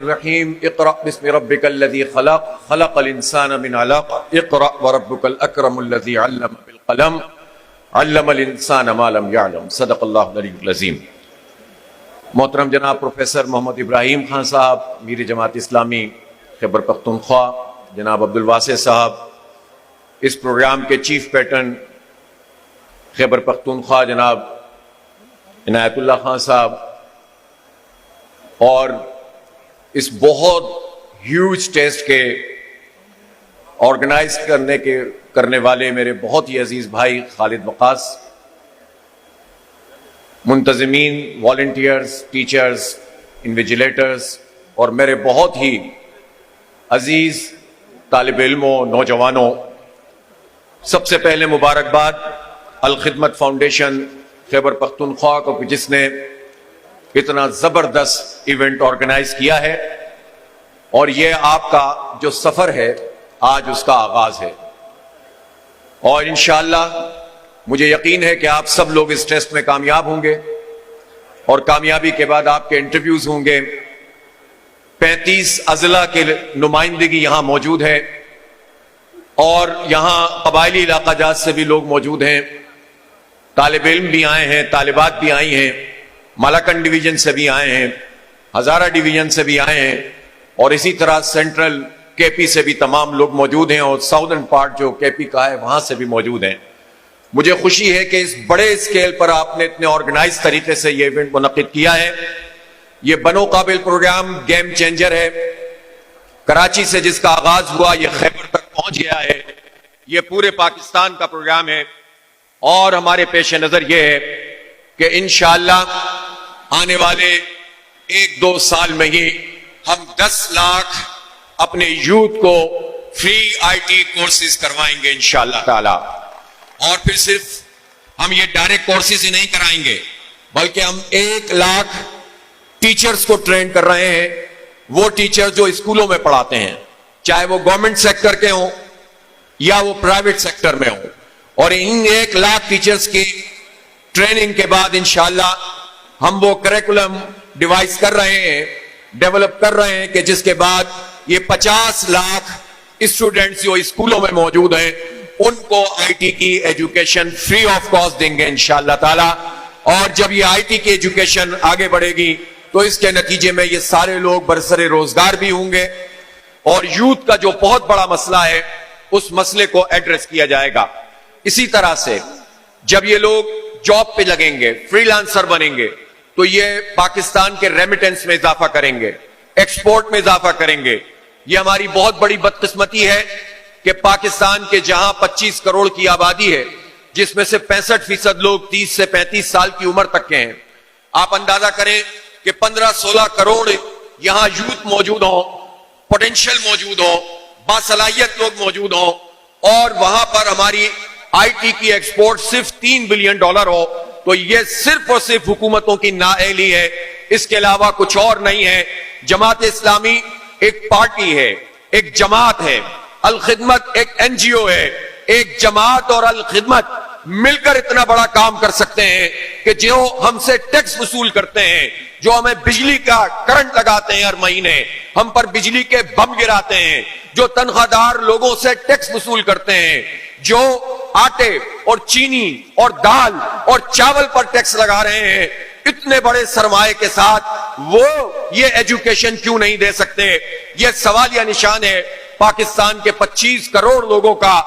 الرحیم اقرأ بسم ربک الذی خلق خلق الانسان من علق اقرأ وربک الاکرم الذی علم بالقلم علم الانسان ما لم يعلم صدق اللہ العلی العظیم۔ محترم جناب پروفیسر محمد ابراہیم خان صاحب، میر جماعت اسلامی خیبر پختونخوا، جناب عبدالواسع صاحب، اس پروگرام کے چیف پیٹرن خیبر پختونخوا جناب عنایت اللہ خان صاحب، اور اس بہت ہیوج ٹیسٹ کے آرگنائز کرنے والے میرے بہت ہی عزیز بھائی خالد وقاص، منتظمین، والنٹیئرز، ٹیچرز، انویجیلیٹرز، اور میرے بہت ہی عزیز طالب علموں، نوجوانوں، سب سے پہلے مبارکباد الخدمت فاؤنڈیشن خیبر پختونخوا کو، جس نے اتنا زبردست ایونٹ آرگنائز کیا ہے، اور یہ آپ کا جو سفر ہے آج اس کا آغاز ہے، اور انشاءاللہ مجھے یقین ہے کہ آپ سب لوگ اس ٹیسٹ میں کامیاب ہوں گے، اور کامیابی کے بعد آپ کے انٹرویوز ہوں گے۔ 35 اضلاع کے نمائندگی یہاں موجود ہے، اور یہاں قبائلی علاقہ جات سے بھی لوگ موجود ہیں، طالب علم بھی آئے ہیں، طالبات بھی آئی ہیں، مالاکنڈ ڈویژن سے بھی آئے ہیں، ہزارہ ڈویژن سے بھی آئے ہیں، اور اسی طرح سینٹرل کے پی سے بھی تمام لوگ موجود ہیں، اور ساؤدرن پارٹ جو کے پی کا ہے وہاں سے بھی موجود ہیں۔ مجھے خوشی ہے کہ اس بڑے اسکیل پر آپ نے اتنے آرگنائز طریقے سے یہ ایونٹ منعقد کیا ہے۔ یہ بنو قابل پروگرام گیم چینجر ہے۔ کراچی سے جس کا آغاز ہوا یہ خیبر تک پہنچ گیا ہے، یہ پورے پاکستان کا پروگرام ہے، اور ہمارے پیش نظر یہ ہے کہ انشاءاللہ آنے والے 1-2 سال میں ہی ہم 10 لاکھ اپنے یوتھ کو فری آئی ٹی کورسز کروائیں گے انشاءاللہ تعالی، اور پھر صرف ہم یہ ڈائریکٹ کورسز ہی نہیں کرائیں گے، بلکہ ہم 1 لاکھ ٹیچرز کو ٹرین کر رہے ہیں، وہ ٹیچر جو اسکولوں میں پڑھاتے ہیں، چاہے وہ گورنمنٹ سیکٹر کے ہوں یا وہ پرائیویٹ سیکٹر میں ہوں، اور ان 1 لاکھ ٹیچرز کی ٹریننگ کے بعد انشاءاللہ ہم وہ کریکولم ڈیوائز کر رہے ہیں، ڈیولپ کر رہے ہیں، کہ جس کے بعد یہ 50 لاکھ اسٹوڈنٹس جو اسکولوں میں موجود ہیں ان کو آئی ٹی کی ایجوکیشن فری آف کاسٹ دیں گے انشاءاللہ تعالی۔ اور جب یہ آئی ٹی کی ایجوکیشن آگے بڑھے گی تو اس کے نتیجے میں یہ سارے لوگ برسر روزگار بھی ہوں گے، اور یوتھ کا جو بہت بڑا مسئلہ ہے اس مسئلے کو ایڈریس کیا جائے گا۔ اسی طرح سے جب یہ لوگ جاب پہ لگیں گے، فری لانسر بنیں گے، تو یہ پاکستان کے ریمیٹنس میں اضافہ کریں گے، ایکسپورٹ میں اضافہ کریں گے۔ یہ ہماری بہت بڑی بدقسمتی ہے کہ پاکستان کے جہاں 25 کروڑ کی آبادی ہے، جس میں سے 65% لوگ 30 سے 35 سال کی عمر تک کے ہیں، آپ اندازہ کریں کہ 15-16 کروڑ یہاں یوتھ موجود ہوں، پوٹینشیل موجود ہوں، باصلاحیت لوگ موجود ہوں، اور وہاں پر ہماری آئی ٹی کی ایکسپورٹ صرف $3 بلین ہو، تو یہ صرف اور صرف حکومتوں کی نااہلی ہے، اس کے علاوہ کچھ اور نہیں ہے۔ جماعت اسلامی ایک پارٹی ہے، ایک جماعت ہے، الخدمت ایک این جی او ہے۔ ایک جماعت اور الخدمت مل کر اتنا بڑا کام کر سکتے ہیں کہ جو ہم سے ٹیکس وصول کرتے ہیں، جو ہمیں بجلی کا کرنٹ لگاتے ہیں ہر مہینے، ہم پر بجلی کے بم گراتے ہیں، جو تنخواہ دار لوگوں سے ٹیکس وصول کرتے ہیں، جو آٹے اور چینی اور دال اور چاول پر ٹیکس لگا رہے ہیں، اتنے بڑے سرمایہ کے ساتھ وہ یہ ایجوکیشن کیوں نہیں دے سکتے؟ یہ سوالیہ نشان ہے پاکستان کے 25 کروڑ لوگوں کا،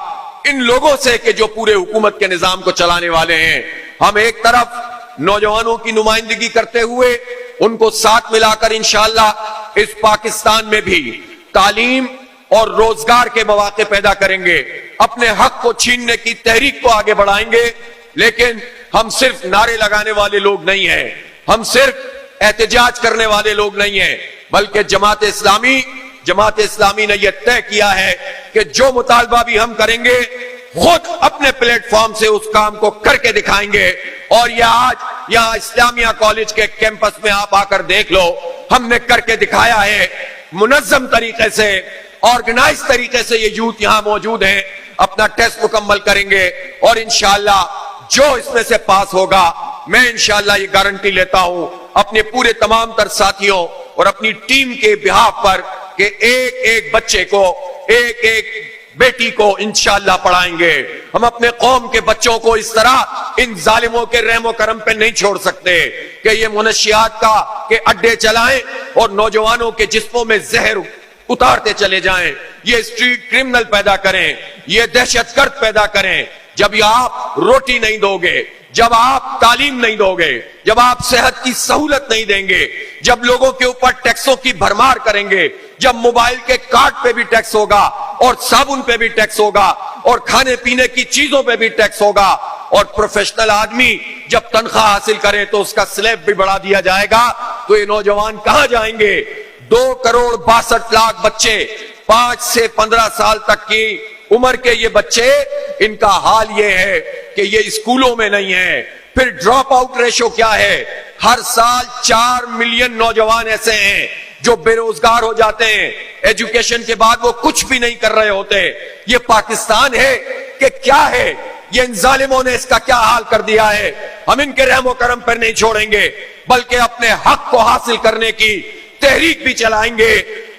ان لوگوں سے کہ جو پورے حکومت کے نظام کو چلانے والے ہیں۔ ہم ایک طرف نوجوانوں کی نمائندگی کرتے ہوئے ان کو ساتھ ملا کر انشاءاللہ اس پاکستان میں بھی تعلیم اور روزگار کے مواقع پیدا کریں گے، اپنے حق کو چھیننے کی تحریک کو آگے بڑھائیں گے۔ لیکن ہم صرف نعرے لگانے والے لوگ نہیں ہیں، ہم صرف احتجاج کرنے والے لوگ نہیں ہیں، بلکہ جماعت اسلامی نے یہ طے کیا ہے کہ جو مطالبہ بھی ہم کریں گے خود اپنے پلیٹ فارم سے اس کام کو کر کے دکھائیں گے۔ اور یہ آج یہاں اسلامیہ کالج کے کیمپس میں آپ آ کر دیکھ لو، ہم نے کر کے دکھایا ہے، منظم طریقے سے، آرگنائز طریقے سے یہ یوتھ یہاں موجود ہیں، اپنا ٹیسٹ مکمل کریں گے، اور انشاءاللہ جو اس میں سے پاس ہوگا، میں انشاءاللہ یہ گارنٹی لیتا ہوں اپنے پورے تمام تر ساتھیوں اور اپنی ٹیم کے بہاف پر کہ ایک ایک بچے کو، ایک ایک بیٹی کو انشاءاللہ پڑھائیں گے. ہم اپنے قوم کے بچوں کو اس طرح ان ظالموں کے رحم و کرم پہ نہیں چھوڑ سکتے کہ یہ منشیات کا کہ اڈے چلائیں اور نوجوانوں کے جسموں میں زہر اتارتے چلے جائیں، یہ اسٹریٹ کرمنل پیدا کریں، یہ دہشت گرد پیدا کریں. جب یہ آپ روٹی نہیں دو گے، جب آپ تعلیم نہیں دو گے، جب آپ صحت کی سہولت نہیں دیں گے، جب لوگوں کے اوپر ٹیکسوں کی بھرمار کریں گے، جب موبائل کے کارڈ پہ بھی ٹیکس ہوگا اور صابن پہ بھی ٹیکس ہوگا اور کھانے پینے کی چیزوں پہ بھی ٹیکس ہوگا، اور پروفیشنل آدمی جب تنخواہ حاصل کرے تو اس کا سلیب بھی بڑھا دیا جائے گا، تو یہ نوجوان کہاں جائیں گے؟ 2,62,00,000 بچے 5 سے 15 سال تک کی عمر کے یہ بچے، ان کا حال یہ ہے کہ یہ اسکولوں میں نہیں ہیں. پھر ڈراپ آؤٹ ریشو کیا ہے؟ ہر سال 4 ملین نوجوان ایسے ہیں جو بے روزگار ہو جاتے ہیں، ایجوکیشن کے بعد وہ کچھ بھی نہیں کر رہے ہوتے. یہ پاکستان ہے کہ کیا ہے؟ یہ ان ظالموں نے اس کا کیا حال کر دیا ہے. ہم ان کے رحم و کرم پر نہیں چھوڑیں گے، بلکہ اپنے حق کو حاصل کرنے کی تحریک بھی چلائیں گے،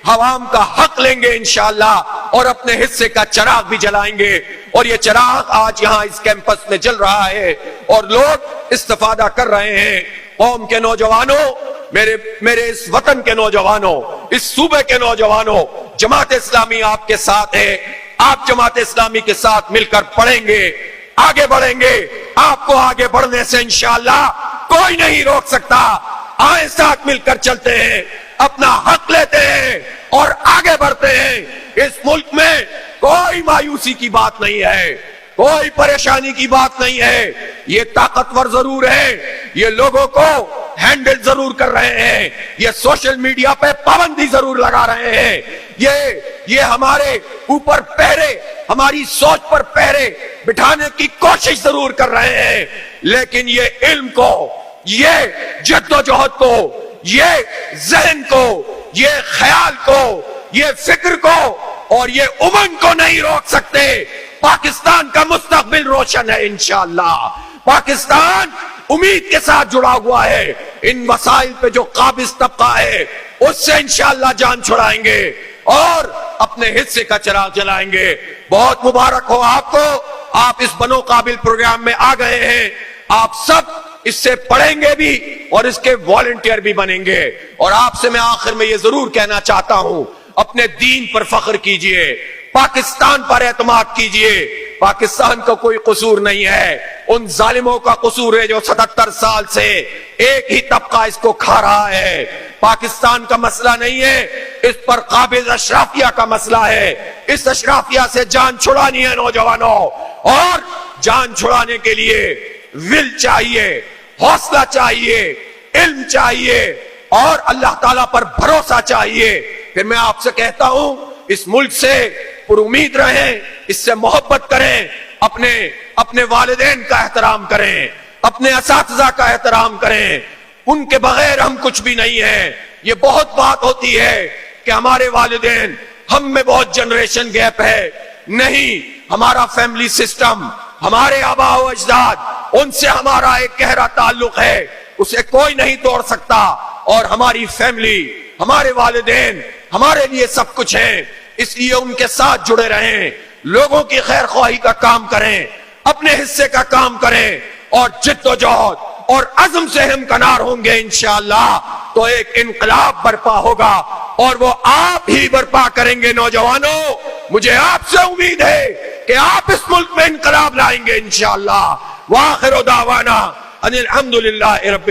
عوام کا حق لیں گے انشاءاللہ، اور اپنے حصے کا چراغ بھی جلائیں گے. اور یہ چراغ آج یہاں اس کیمپس میں جل رہا ہے اور لوگ استفادہ کر رہے ہیں. قوم کے نوجوانوں، میرے اس وطن کے نوجوانوں، اس صوبے کے نوجوانوں، جماعت اسلامی آپ کے ساتھ ہے. آپ جماعت اسلامی کے ساتھ مل کر پڑھیں گے، آگے بڑھیں گے. آپ کو آگے بڑھنے سے انشاءاللہ کوئی نہیں روک سکتا. آئیں ساتھ مل کر چلتے ہیں، اپنا حق لیتے ہیں اور آگے بڑھتے ہیں. اس ملک میں کوئی مایوسی کی بات نہیں ہے، کوئی پریشانی کی بات نہیں ہے. یہ طاقتور ضرور ہے، یہ لوگوں کو ہینڈل ضرور کر رہے ہیں، یہ سوشل میڈیا پہ پابندی ضرور لگا رہے ہیں، یہ ہمارے اوپر پہرے، ہماری سوچ پر پہرے بٹھانے کی کوشش ضرور کر رہے ہیں. لیکن یہ علم کو، یہ جد و جہد کو، یہ ذہن کو، یہ خیال کو، یہ فکر کو اور یہ امنگ کو نہیں روک سکتے. پاکستان کا مستقبل روشن ہے انشاءاللہ. پاکستان امید کے ساتھ جڑا ہوا ہے. ان مسائل پہ جو قابض طبقہ ہے اس سے انشاءاللہ جان چھڑائیں گے اور اپنے حصے کا چراغ جلائیں گے. بہت مبارک ہو آپ کو، آپ اس بنو قابل پروگرام میں آ گئے ہیں. آپ سب اس سے پڑھیں گے بھی اور اس کے والنٹیئر بھی بنیں گے. اور آپ سے میں آخر میں یہ ضرور کہنا چاہتا ہوں، اپنے دین پر فخر کیجئے، پاکستان پر اعتماد کیجئے. پاکستان کا کوئی قصور نہیں ہے، ان ظالموں کا قصور ہے جو 77 سال سے ایک ہی طبقہ اس کو کھا رہا ہے. پاکستان کا مسئلہ نہیں ہے، اس پر قابض اشرافیہ کا مسئلہ ہے. اس اشرافیہ سے جان چھڑانی ہے نوجوانوں، اور جان چھڑانے کے لیے ول چاہیے، حوصلہ چاہیے، علم چاہیے اور اللہ تعالیٰ پر بھروسہ چاہیے. پھر میں آپ سے کہتا ہوں، اس ملک سے پر امید رہیں، اس سے محبت کریں، اپنے والدین کا احترام کریں، اپنے اساتذہ کا احترام کریں. ان کے بغیر ہم کچھ بھی نہیں ہیں. یہ بہت بات ہوتی ہے کہ ہمارے والدین، ہم میں بہت جنریشن گیپ ہے. نہیں، ہمارا فیملی سسٹم، ہمارے آبا و اجداد، ان سے ہمارا ایک گہرا تعلق ہے، اسے کوئی نہیں توڑ سکتا. اور ہماری فیملی، ہمارے والدین ہمارے لیے سب کچھ ہیں، اس لیے ان کے ساتھ جڑے رہیں، لوگوں کی خیر خواہی کا کام کریں، اپنے حصے کا کام کریں اور جد و جہد اور عزم سے ہم کنار ہوں گے انشاءاللہ تو ایک انقلاب برپا ہوگا اور وہ آپ ہی برپا کریں گے. نوجوانوں، مجھے آپ سے امید ہے کہ آپ اس ملک میں انقلاب لائیں گے انشاءاللہ. وآخر دعوانا ان الحمدللہ رب